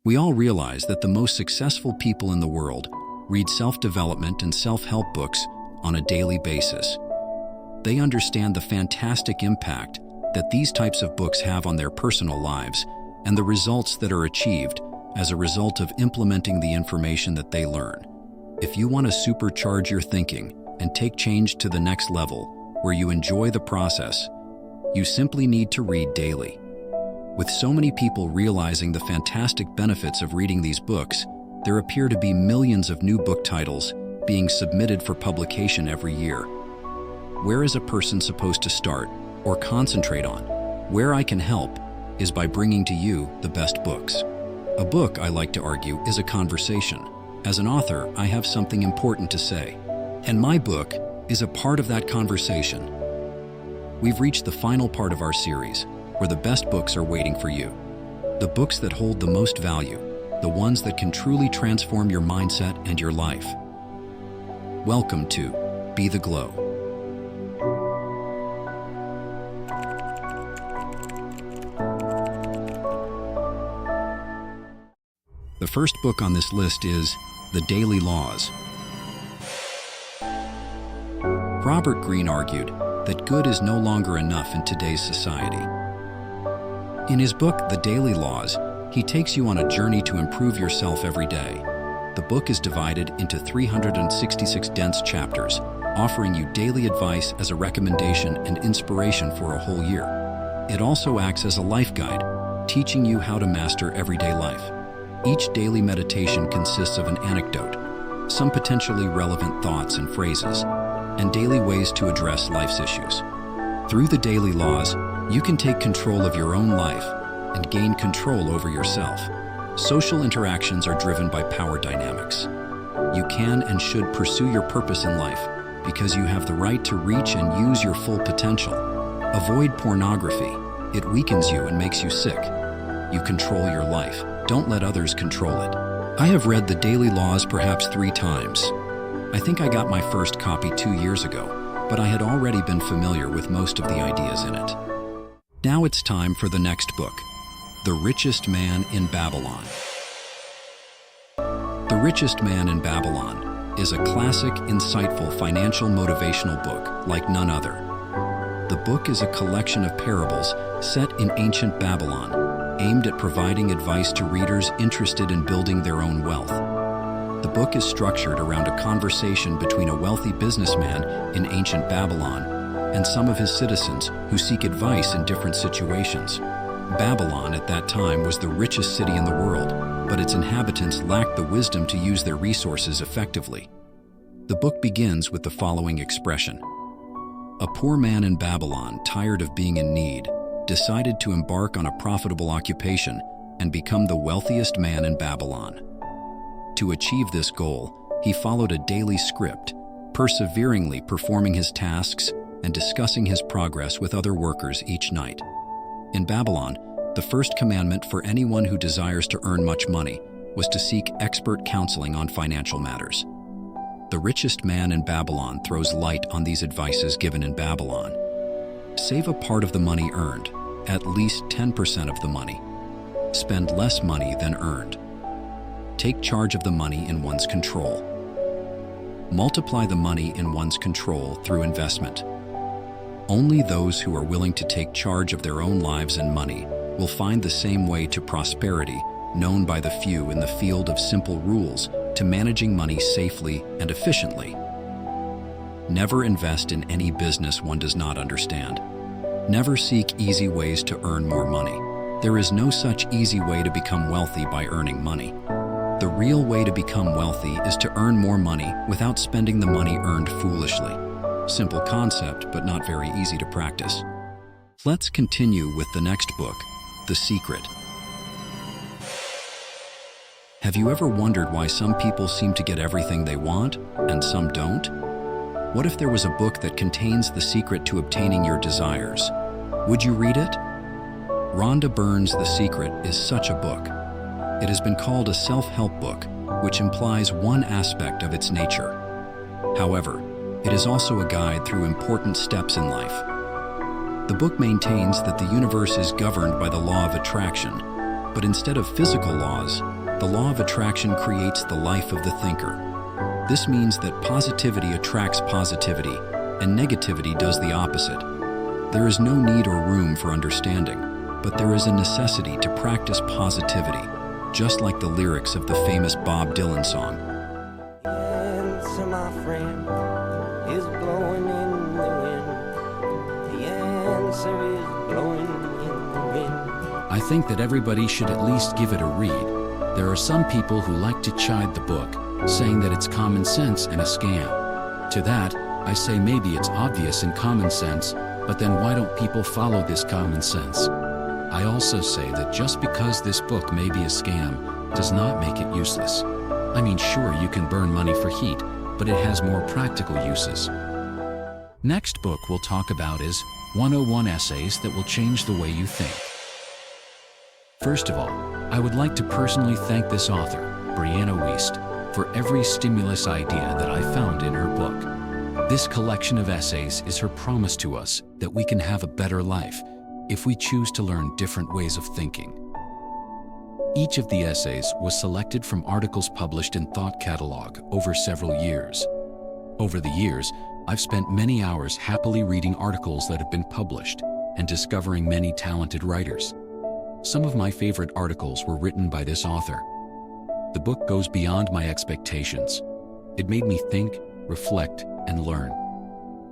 We all realize that the most successful people in the world read self-development and self-help books on a daily basis. They understand the fantastic impact that these types of books have on their personal lives and the results that are achieved as a result of implementing the information that they learn. If you want to supercharge your thinking and take change to the next level where you enjoy the process, you simply need to read daily. With so many people realizing the fantastic benefits of reading these books, there appear to be millions of new book titles being submitted for publication every year. Where is a person supposed to start or concentrate on? Where I can help is by bringing to you the best books. A book, I like to argue, is a conversation. As an author, I have something important to say, and my book is a part of that conversation. We've reached the final part of our series, where the best books are waiting for you. The books that hold the most value, the ones that can truly transform your mindset and your life. Welcome to Be the Glow. The first book on this list is The Daily Laws. Robert Greene argued that good is no longer enough in today's society. In his book, The Daily Laws, he takes you on a journey to improve yourself every day. The book is divided into 366 dense chapters, offering you daily advice as a recommendation and inspiration for a whole year. It also acts as a life guide, teaching you how to master everyday life. Each daily meditation consists of an anecdote, some potentially relevant thoughts and phrases, and daily ways to address life's issues. Through the daily laws, you can take control of your own life and gain control over yourself. Social interactions are driven by power dynamics. You can and should pursue your purpose in life because you have the right to reach and use your full potential. Avoid pornography. It weakens you and makes you sick. You control your life. Don't let others control it. I have read The Daily Laws perhaps 3 times. I think I got my first copy 2 years ago, but I had already been familiar with most of the ideas in it. Now it's time for the next book, The Richest Man in Babylon. The Richest Man in Babylon is a classic, insightful financial motivational book like none other. The book is a collection of parables set in ancient Babylon, aimed at providing advice to readers interested in building their own wealth. The book is structured around a conversation between a wealthy businessman in ancient Babylon and some of his citizens who seek advice in different situations. Babylon at that time was the richest city in the world, but its inhabitants lacked the wisdom to use their resources effectively. The book begins with the following expression: "A poor man in Babylon, tired of being in need, decided to embark on a profitable occupation and become the wealthiest man in Babylon." To achieve this goal, he followed a daily script, perseveringly performing his tasks and discussing his progress with other workers each night. In Babylon, the first commandment for anyone who desires to earn much money was to seek expert counseling on financial matters. The Richest Man in Babylon throws light on these advices given in Babylon. Save a part of the money earned, at least 10% of the money. Spend less money than earned. Take charge of the money in one's control. Multiply the money in one's control through investment. Only those who are willing to take charge of their own lives and money will find the same way to prosperity known by the few in the field of simple rules to managing money safely and efficiently. Never invest in any business one does not understand. Never seek easy ways to earn more money. There is no such easy way to become wealthy by earning money. The real way to become wealthy is to earn more money without spending the money earned foolishly. Simple concept, but not very easy to practice. Let's continue with the next book, The Secret. Have you ever wondered why some people seem to get everything they want and some don't? What if there was a book that contains the secret to obtaining your desires? Would you read it? Rhonda Byrne's The Secret is such a book. It has been called a self-help book, which implies one aspect of its nature. However, it is also a guide through important steps in life. The book maintains that the universe is governed by the law of attraction, but instead of physical laws, The law of attraction creates the life of the thinker. This means that positivity attracts positivity, and negativity does the opposite. There is no need or room for understanding, but there is a necessity to practice positivity, just like the lyrics of the famous Bob Dylan song. The answer, my friend, is blowing in the wind. The answer is blowing in the wind. I think that everybody should at least give it a read. There are some people who like to chide the book, saying that it's common sense and a scam. To that, I say maybe it's obvious and common sense, but then why don't people follow this common sense? I also say that just because this book may be a scam does not make it useless. I mean, sure, you can burn money for heat, but it has more practical uses. Next book we'll talk about is 101 Essays That Will Change the Way You Think. First of all, I would like to personally thank this author, Brianna Wiest, for every stimulus idea that I found in her book. This collection of essays is her promise to us that we can have a better life if we choose to learn different ways of thinking. Each of the essays was selected from articles published in Thought Catalog over several years. Over the years, I've spent many hours happily reading articles that have been published and discovering many talented writers. Some of my favorite articles were written by this author. The book goes beyond my expectations. It made me think, reflect, and learn.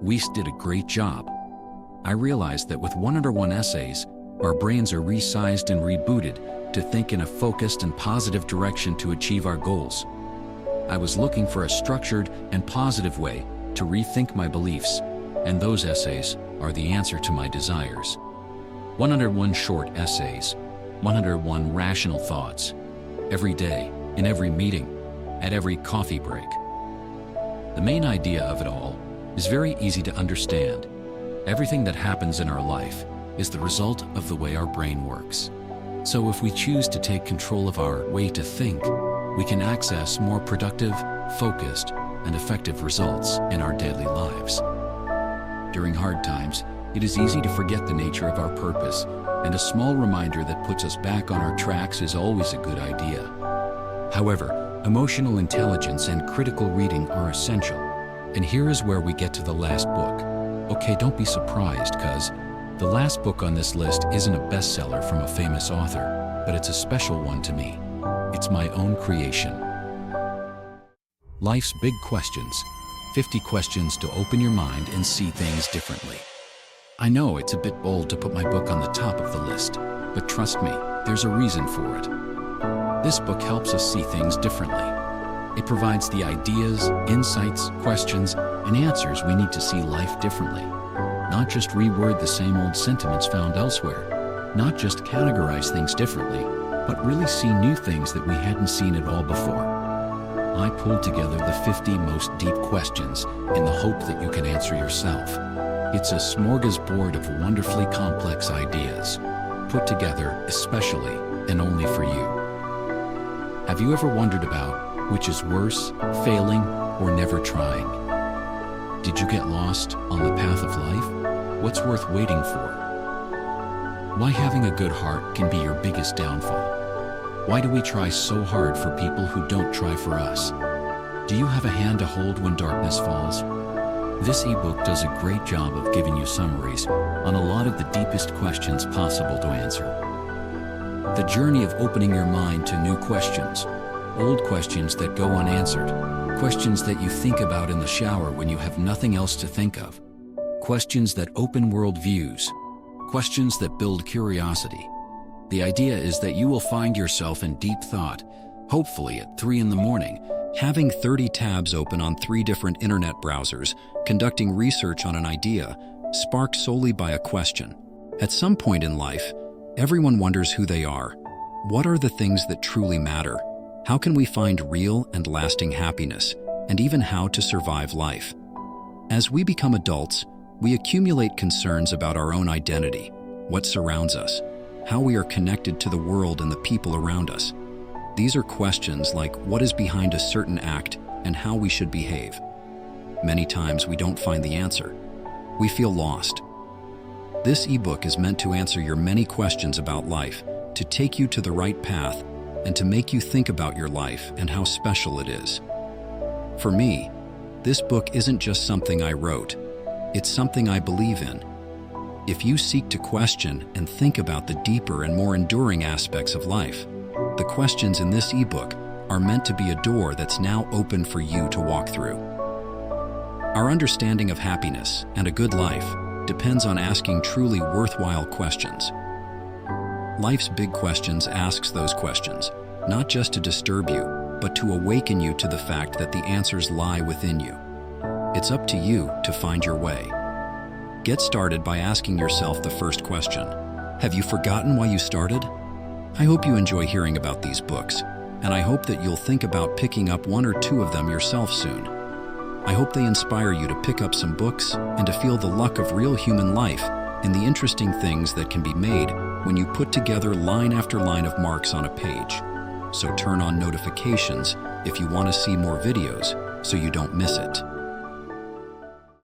Wiest did a great job. I realized that with 101 essays, our brains are resized and rebooted to think in a focused and positive direction to achieve our goals. I was looking for a structured and positive way to rethink my beliefs, and those essays are the answer to my desires. 101 short essays, 101 rational thoughts, every day, in every meeting, at every coffee break. The main idea of it all is very easy to understand. Everything that happens in our life is the result of the way our brain works. So if we choose to take control of our way to think, we can access more productive, focused, and effective results in our daily lives. During hard times, it is easy to forget the nature of our purpose, and a small reminder that puts us back on our tracks is always a good idea. However, emotional intelligence and critical reading are essential, and here is where we get to the last book. Okay, don't be surprised, cuz the last book on this list isn't a bestseller from a famous author, but it's a special one to me. It's my own creation. Life's Big Questions. 50 questions to open your mind and see things differently. I know it's a bit bold to put my book on the top of the list, but trust me, there's a reason for it. This book helps us see things differently. It provides the ideas, insights, questions, and answers we need to see life differently. Not just reword the same old sentiments found elsewhere. Not just categorize things differently, but really see new things that we hadn't seen at all before. I pulled together the 50 most deep questions in the hope that you can answer yourself. It's a smorgasbord of wonderfully complex ideas, put together especially and only for you. Have you ever wondered about which is worse, failing, or never trying? Did you get lost on the path of life? What's worth waiting for? Why having a good heart can be your biggest downfall? Why do we try so hard for people who don't try for us? Do you have a hand to hold when darkness falls? This ebook does a great job of giving you summaries on a lot of the deepest questions possible to answer. The journey of opening your mind to new questions, old questions that go unanswered, questions that you think about in the shower when you have nothing else to think of, questions that open world views, questions that build curiosity. The idea is that you will find yourself in deep thought, hopefully at 3 in the morning, Having 30 tabs open on 3 different internet browsers, conducting research on an idea, sparked solely by a question. At some point in life, everyone wonders who they are. What are the things that truly matter? How can we find real and lasting happiness? And even how to survive life? As we become adults, we accumulate concerns about our own identity, what surrounds us, how we are connected to the world and the people around us. These are questions like what is behind a certain act and how we should behave. Many times we don't find the answer. We feel lost. This ebook is meant to answer your many questions about life, to take you to the right path, and to make you think about your life and how special it is. For me, this book isn't just something I wrote, it's something I believe in. If you seek to question and think about the deeper and more enduring aspects of life, the questions in this ebook are meant to be a door that's now open for you to walk through. Our understanding of happiness and a good life depends on asking truly worthwhile questions. Life's Big Questions asks those questions, not just to disturb you, but to awaken you to the fact that the answers lie within you. It's up to you to find your way. Get started by asking yourself the first question. Have you forgotten why you started? I hope you enjoy hearing about these books, and I hope that you'll think about picking up one or two of them yourself soon. I hope they inspire you to pick up some books and to feel the luck of real human life and the interesting things that can be made when you put together line after line of marks on a page. So turn on notifications if you want to see more videos so you don't miss it.